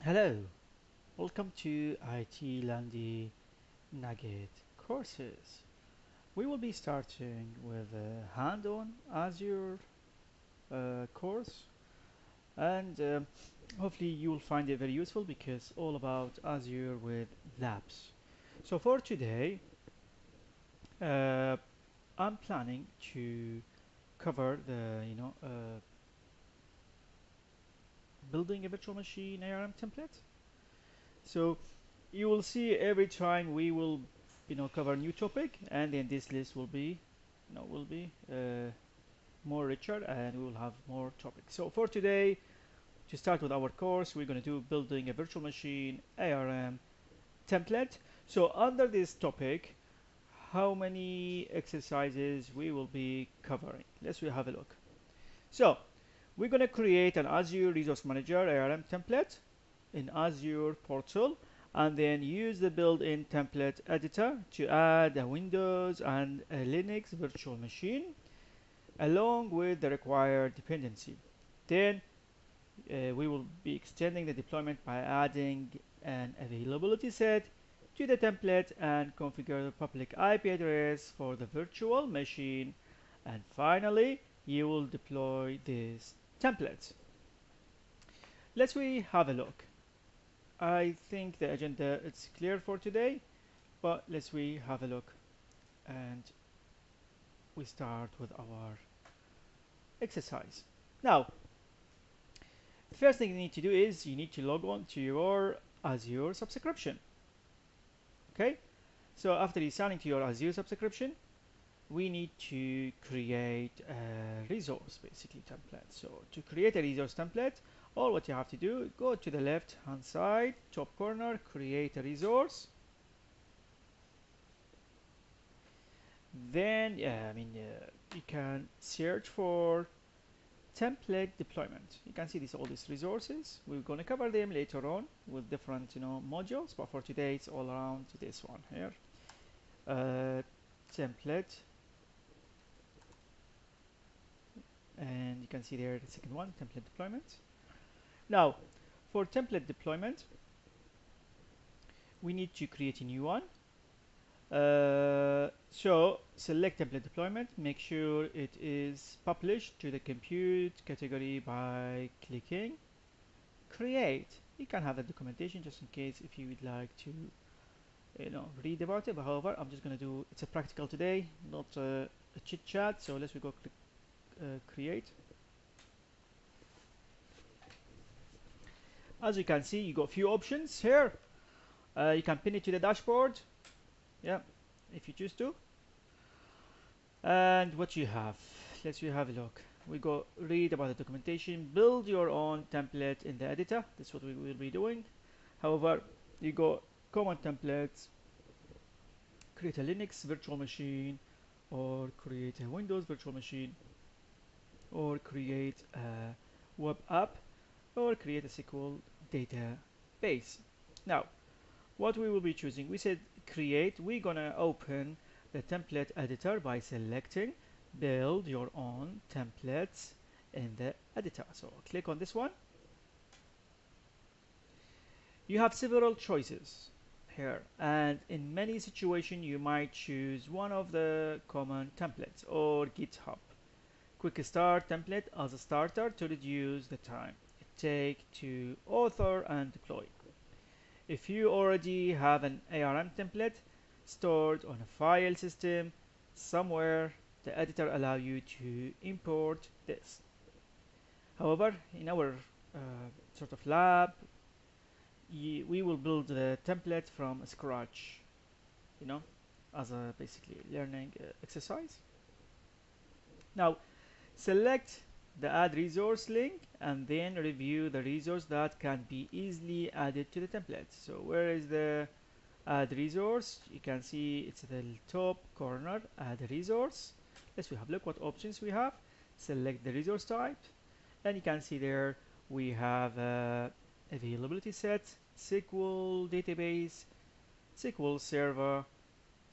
Hello, welcome to IT Landy Nugget courses. We will be starting with a hand-on Azure course, and hopefully you will find it very useful because all about Azure with labs. So for today, uh, I'm planning to cover the building a virtual machine ARM template. So you will see every time we will cover a new topic, and then this list will be more richer, and we will have more topics. So for today, to start with our course, we're going to do building a virtual machine ARM template. So under this topic, how many exercises we will be covering? Let's have a look. So we're going to create an Azure Resource Manager ARM template in Azure portal, and then use the built-in template editor to add a Windows and a Linux virtual machine along with the required dependency. Then we will be extending the deployment by adding an availability set to the template and configure the public IP address for the virtual machine. And finally, you will deploy this template. Let's we have a look. I think the agenda is clear for today, but let's we have a look, and we start with our exercise. Now, the first thing you need to do is you need to log on to your Azure subscription. Okay, so after you sign into your Azure subscription, we need to create a resource basically template. So to create a resource template, all what you have to do, go to the left hand side top corner, create a resource. Then you can search for template deployment. You can see all these resources. We're going to cover them later on with different modules, but for today it's all around this one here. Template, and you can see there the second one, template deployment. Now for template deployment, we need to create a new one. So select template deployment, make sure it is published to the compute category by clicking create. You can have the documentation just in case if you would like to read about it, but however I'm just going to do it's a practical today, not a chit chat. So let's go click create. As you can see, you got a few options here. You can pin it to the dashboard, yeah, if you choose to. And what you have, let's have a look. We go read about the documentation, build your own template in the editor. That's what we will be doing. However, you go common templates, create a Linux virtual machine, or create a Windows virtual machine, or create a web app, or create a SQL database. Now, what we will be choosing, we said create. We're gonna open the template editor by selecting build your own templates in the editor. So click on this one. You have several choices here, and in many situations you might choose one of the common templates or GitHub quick start template as a starter to reduce the time it takes to author and deploy. If you already have an ARM template stored on a file system somewhere, the editor allows you to import this. However, in our sort of lab, we will build the template from scratch, as a basically learning exercise. Now, select the add resource link and then review the resource that can be easily added to the template. So where is the add resource? You can see it's at the top corner, add resource. Let's have a look what options we have. Select the resource type, and you can see there we have availability set, SQL database, SQL server,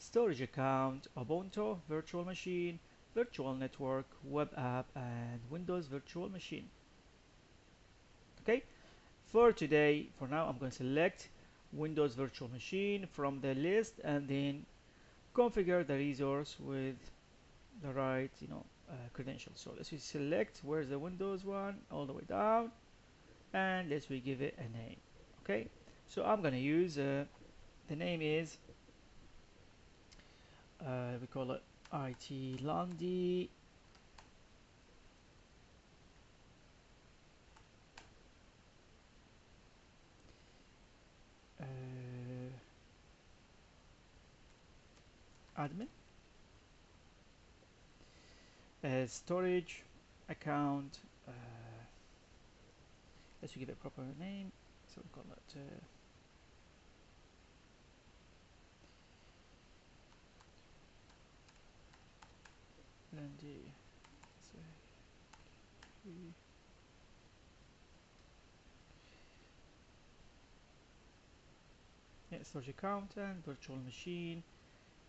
storage account, Ubuntu virtual machine, virtual network, web app, and Windows virtual machine. Okay, for today, for now, I'm going to select Windows Virtual Machine from the list and then configure the resource with the right, credentials. So let's select where's the Windows one all the way down, and let's give it a name. Okay, so I'm gonna use the name is we call it IT Landy admin storage account. Let's give it a proper name. So we call it Landy. Yeah, storage account and virtual machine.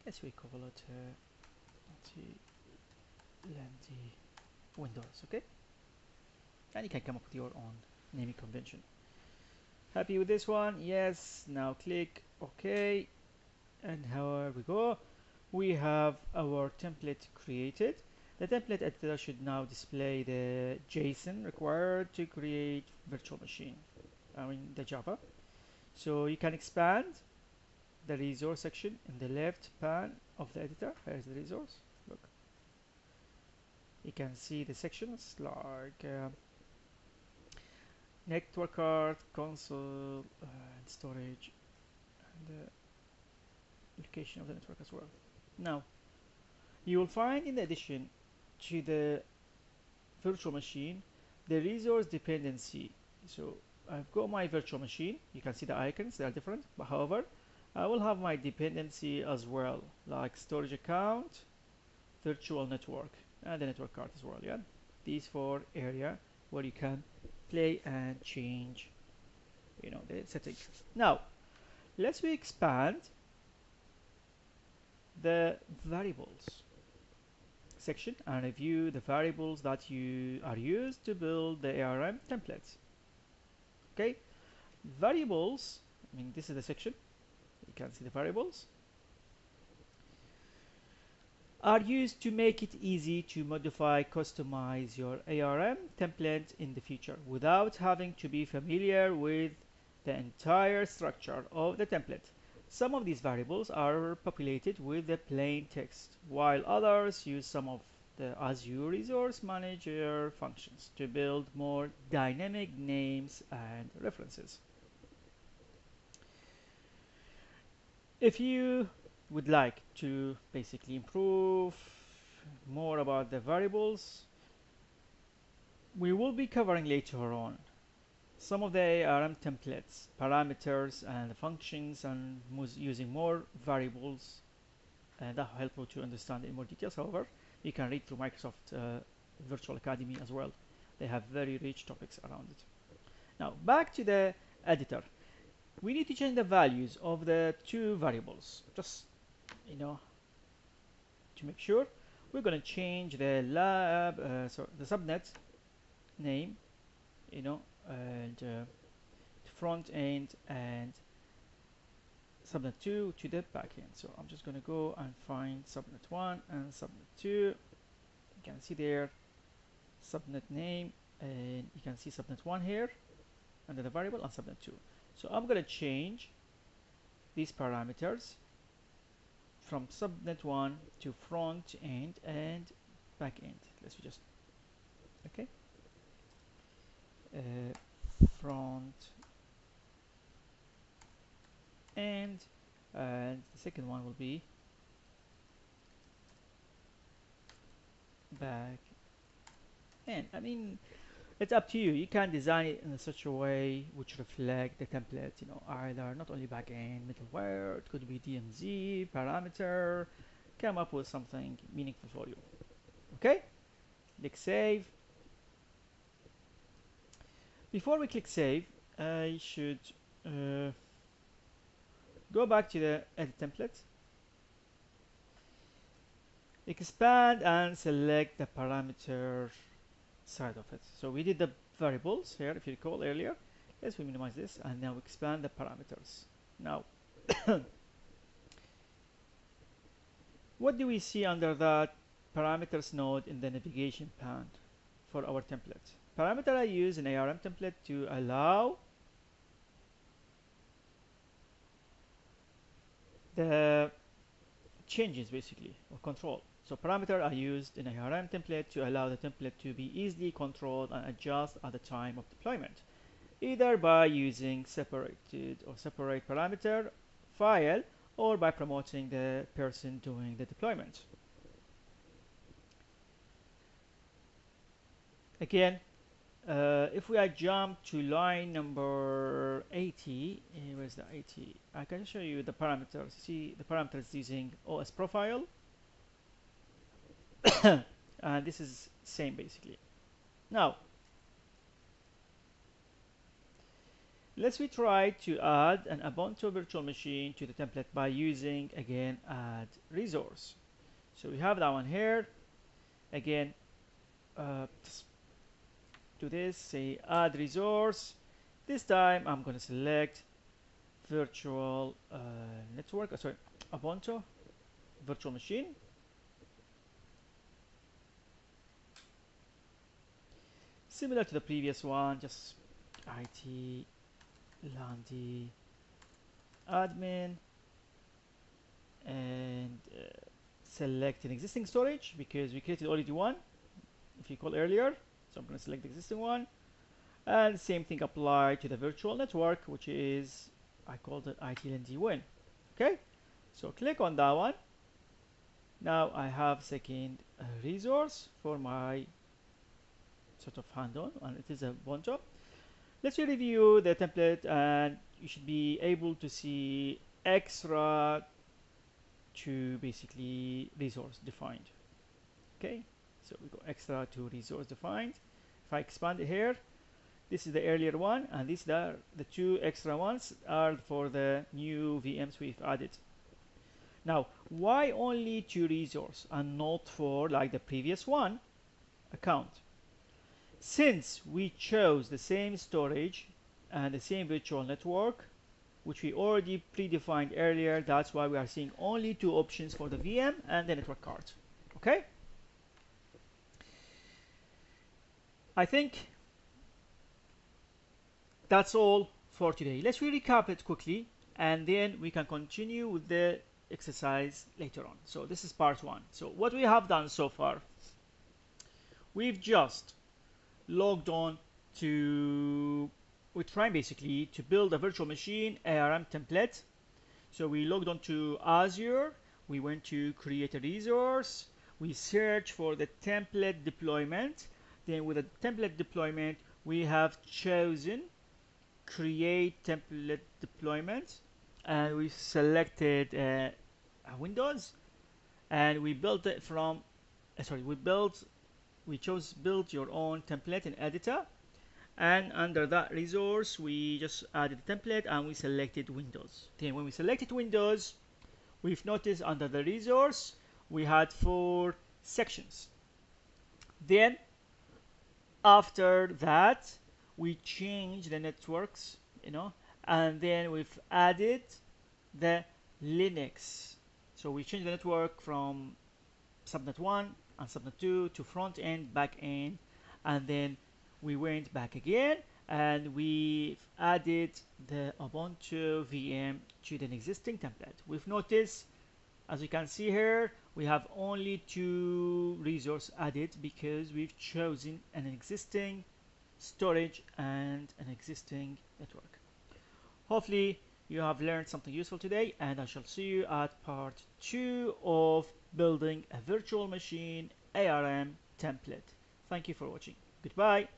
Let's call it Landy Windows. Okay, and you can come up with your own naming convention. Happy with this one? Yes. Now click OK, and here we go. We have our template created. The template editor should now display the JSON required to create virtual machine. I mean the Java. So you can expand the resource section in the left pane of the editor. Here's the resource. Look, you can see the sections like network card, console, and storage, and the location of the network as well. Now, you will find in addition to the virtual machine the resource dependency. So I've got my virtual machine. You can see the icons, they are different, but however, I will have my dependency as well, like storage account, virtual network, and the network card as well. Yeah, these four area where you can play and change, the settings. Now, let's expand the variables section and review the variables that you are used to build the ARM templates. Okay, variables, I mean this is the section, you can see the variables are used to make it easy to modify, customize your ARM template in the future without having to be familiar with the entire structure of the template. Some of these variables are populated with the plain text, while others use some of the Azure Resource Manager functions to build more dynamic names and references. If you would like to basically improve more about the variables, we will be covering later on some of the ARM templates, parameters, and functions, and using more variables, and that will help you to understand in more details. However, you can read through Microsoft Virtual Academy as well. They have very rich topics around it. Now, back to the editor. We need to change the values of the two variables. Just, to make sure, we're going to change the the subnet name, and front end and subnet 2 to the backend. So I'm just going to go and find subnet 1 and subnet 2. You can see there subnet name, and you can see subnet 1 here under the variable and subnet 2. So I'm going to change these parameters from subnet 1 to front end and back end. Let's just okay, front end, and the second one will be back end. I mean, it's up to you. You can design it in such a way which reflect the template, either not only backend, middleware, it could be DMZ, parameter, come up with something meaningful for you. Okay, click save. Before we click save, I should go back to the edit template, expand and select the parameter side of it. So we did the variables here, if you recall earlier. Let's minimize this and now expand the parameters. Now, what do we see under that parameters node in the navigation pane for our template? Parameter I use an ARM template to allow the changes basically or control. So parameter I used in a ARM template to allow the template to be easily controlled and adjust at the time of deployment, either by using separated or separate parameter file or by promoting the person doing the deployment. Again, if we jump to line number 80, where's the 80? I can show you the parameters. See the parameters using OS profile, and this is same basically. Now, let's try to add an Ubuntu virtual machine to the template by using again add resource. So we have that one here. Again, just do this, say add resource. This time I'm going to select virtual network, sorry, Ubuntu virtual machine. Similar to the previous one, just IT Landy admin and select an existing storage because we created already one if you call earlier. So I'm going to select the existing one, and same thing apply to the virtual network, which is I called it IT Landy win. Okay, so click on that one. Now I have second resource for my sort of hand-on, and it is a Ubuntu. Let's review the template, and you should be able to see extra to basically resource defined. Okay, so we go extra to resource defined. If I expand it here, this is the earlier one, and these are the two extra ones are for the new VMs we've added. Now, why only two resource and not for like the previous one account? Since we chose the same storage and the same virtual network, which we already predefined earlier, that's why we are seeing only two options for the VM and the network card. Okay? I think that's all for today. Let's recap it quickly, and then we can continue with the exercise later on. So this is part one. So what we have done so far, we've just logged on to, we're trying basically to build a virtual machine ARM template. So we logged on to Azure, we went to create a resource, we search for the template deployment, then with the template deployment we have chosen create template deployment, and we selected Windows, and we built it from we chose build your own template in editor, and under that resource we just added the template and we selected Windows. Then when we selected Windows, we've noticed under the resource we had 4 sections. Then after that we changed the networks, and then we've added the Linux. So we changed the network from subnet 1 and subnet 2 to front end, back end, and then we went back again and we've added the Ubuntu VM to the existing template. We've noticed, as you can see here, we have only 2 resources added because we've chosen an existing storage and an existing network. Hopefully you have learned something useful today, and I shall see you at part 2 of building a virtual machine ARM template. Thank you for watching. Goodbye.